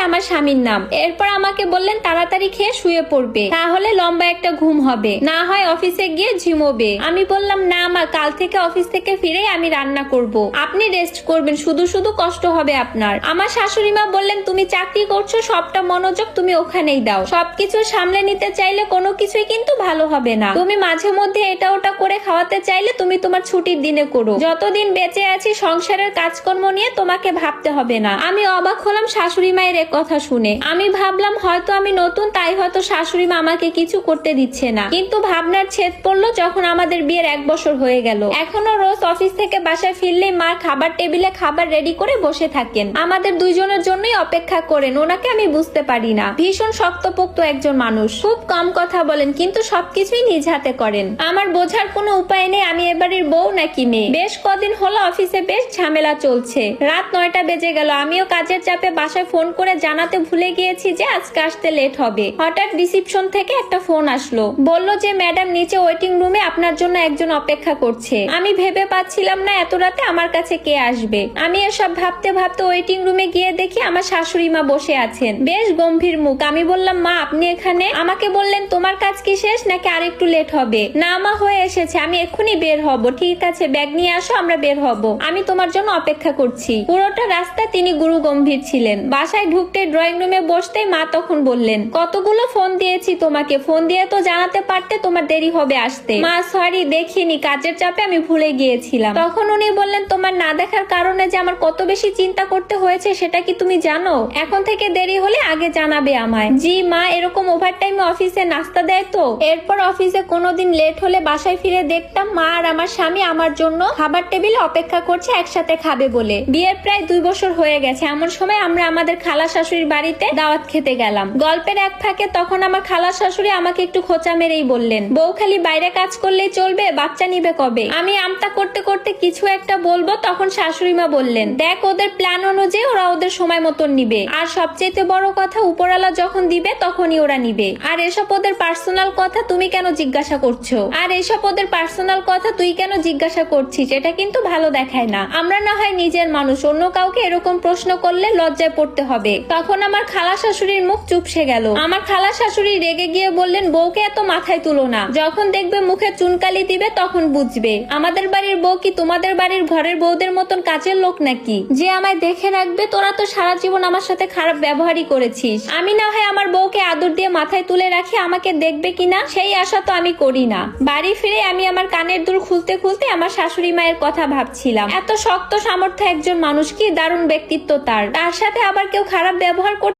আমার স্বামীর নাম। এরপর আমাকে বললেন তাড়াতাড়ি খেয়ে শুয়ে পড়বে, তাহলে লম্বা একটা ঘুম হবে, না হয় অফিসে গিয়ে ঝিমোবে। আমি বললাম না মা, কাল থেকে অফিস থেকে ফিরেই আমি রান্না করব, আপনি রেস্ট করবেন, শুধু শুধু কষ্ট হবে আপনার। আমার শাশুড়ি মা বললেন তুমি চাকরি করছো, সবটা মনোযোগ তুমি ওখানেই দাও, সবকিছু সামলে নিতে চাইলে কোনো কিছুই কিন্তু ভালো হবে না। তুমি মাঝে মধ্যে এটা ওটা করে খাওয়াতে চাইলে তুমি তোমার ছুটির দিনে করো, যতদিন বেঁচে আছি সংসারের কাজকর্ম নিয়ে তোমাকে ভাবতে হবে না। আমি অবাক হলাম শাশুড়ি মায়ের কথা শুনে। আমি ভাবলাম হয়তো আমি নতুন, তাই হয়তো শাশুড়ি মা আমাকে কিছু করতে দিচ্ছে না। কিন্তু ভাবনার ছেদ পড়লো যখন আমাদের বিয়ের 1 বছর হয়ে গেল। এখনো রোজ অফিস থেকে বাসায় ফিরলে মা খাবার টেবিলে খাবার রেডি করে বসে থাকেন, আমাদের দুইজনের জন্যই অপেক্ষা করেন। ওনাকে আমি বুঝতে পারি না, ভীষণ শক্তপোক্ত একজন মানুষ, খুব কম কথা বলেন কিন্তু সবকিছুই নিজ হাতে করেন। আমার বোঝার কোনো উপায় নেই আমি এবারের বউ নাকি মেয়ে। বেশ কদিন হলো অফিসে বেশ ঝামেলা চলছে। রাত 9টা বেজে গেল, আমিও কাজের চাপে বাসায় ফোন করে জানাতে ভুলে গিয়েছি যে আজকে আসতে লেট হবে। হঠাৎ রিসিপশন থেকে একটা ফোন আসলো, বললো যে ম্যাডাম নিচে ওয়েটিং রুমে আপনার জন্য একজন অপেক্ষা করছে। আমি ভেবে পাচ্ছিলাম না এত রাতে আমার কাছে কে আসবে। আমি এসব ভাবতে ভাবতে ওয়েটিং রুমে গিয়ে দেখি আমার শাশুড়ি মা বসে আছেন, বেশ গম্ভীর মুখ। আমি বললাম মা আপনি এখানে? আমাকে বললেন তোমার কাজ কি শেষ নাকি আর একটু লেট হবে? না মা হয়ে এসেছে, আমি এক্ষুনি বের হব। ঠিক আছে ব্যাগ নিয়ে আসো, আমরা বের হব, আমি তোমার জন্য অপেক্ষা করছি। পুরোটা রাস্তা তিনি গুরু গম্ভীর ছিলেন। বাসায় ঢুকতে ড্রয়িং রুমে বসতেই মা তখন বললেন কতগুলো ফোন দিয়েছি তোমাকে, ফোন দিয়ে তো জানাতে পারতে তোমার দেরি হবে আসতে। মা সরি দেখিনি, কাজের চাপে আমি ভুলে গিয়েছিলাম। তখন উনি বললেন তোমার না দেখার কারণে যে আমার কত বেশি চিন্তা করতে হয়েছে সেটা কি তুমি জানো? এখন থেকে দেরি হলে আগে জানাবে আমায়। জি মা, এরকম ওভারটাইমে অফিসে নাস্তা দেয় তো? এরপর অফিসে কোনোদিন লেট হলে বাসায় ফিরে দেখতাম মা আর আমার স্বামী আমার জন্য খাবার টেবিলে অপেক্ষা করছে একসাথে খাবে বলে। বিয়ের প্রায় 2 বছর হয়ে গেছে। এমন সময় আমরা আমাদের খালা শাশুড়ির বাড়িতে দাওয়াত খেতে গেলাম। গল্পের এক ফাঁকে তখন আমার খালা শাশুড়ি আমাকে একটু খোঁচা মেরেই বললেন বউ খালি বাইরে কাজ করলেই চলবে, বাচ্চা নিবে কবে? আমি আমতা করতে করতে কিছু একটা বলবো, তখন শাশুড়ি মা বললেন দেখ ওদের প্ল্যান অনুযায়ী ওরা ওদের সময় মতন নিবে, আর সবচেয়ে বড় কথা উপরওয়ালা যখন দিবে তখনই ওরা নিবে। আর এসব ওদের পার্সোনাল কথা তুমি কেন জিজ্ঞাসা করছো? আর এসব ওদের পার্সোনাল কথা তুই কেন জিজ্ঞাসা করছিস? এটা কিন্তু ভালো দেখায় না। আমরা না হয় নিজের মানুষ, অন্য কাউকে এরকম প্রশ্ন করলে লজ্জায় পড়তে হবে। তখন আমার খালা শাশুড়ির মুখ চুপসে গেল। আমার খালা শাশুড়ি রেগে গিয়ে বললেন বউকে এত মাথায় তুলো না, যখন দেখবে মুখে চুনকালি দিবে তখন বুঝবে। আমাদের বাড়ির বউ কি তোমাদের বাড়ির ঘরের বউদের মতন কাজের লোক নাকি যে আমায় দেখে রাখবে? তোরা তো সারা জীবন আমার সাথে খারাপ ব্যবহারই করেছিস। আমি না হয় আমার বউকে আদর দিয়ে মাথায় তুলে রাখি, আমাকে দেখবে কিনা সেই আশা তো আমি করি না। বাড়ি ফিরে আমি আমার কানের দুল খুলতে খুলতে আমার শাশুড়ি মায়ের কথা ভাবছিলাম। এত শক্ত সামর্থ্য একজন মানুষ, কি দারুণ ব্যক্তিত্ব তার সাথে আবার কেউ খারাপ ব্যবহার করতে